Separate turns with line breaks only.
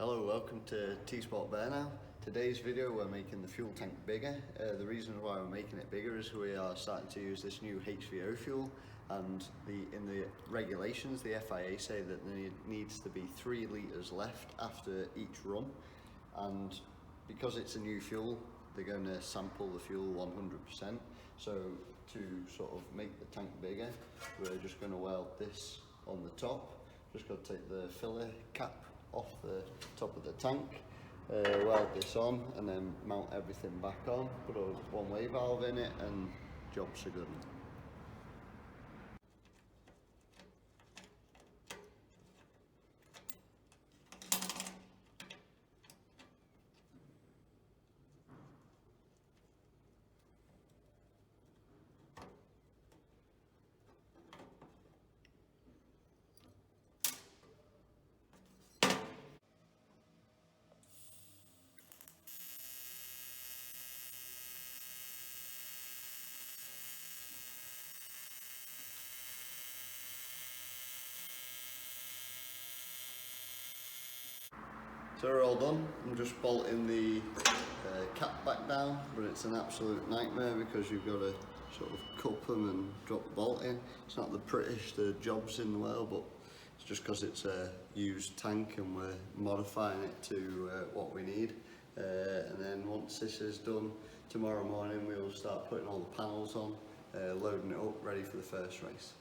Hello, welcome to T-Sport Bernau. Today's video we're making the fuel tank bigger. The reason why we're making it bigger is we are starting to use this new HVO fuel, and in the regulations the FIA say that there needs to be 3 litres left after each run, and because it's a new fuel they're going to sample the fuel 100%. So to sort of make the tank bigger we're just going to weld this on the top. Just got to take the filler cap off the top of the tank, weld this on and then mount everything back on, put a one-way valve in it and jobs are good. So we're all done. I'm just bolting the cap back down, but it's an absolute nightmare because you've got to sort of cup them and drop the bolt in. It's not the prettiest jobs in the world, but it's just because it's a used tank and we're modifying it to what we need. And then once this is done, tomorrow morning we'll start putting all the panels on, loading it up, ready for the first race.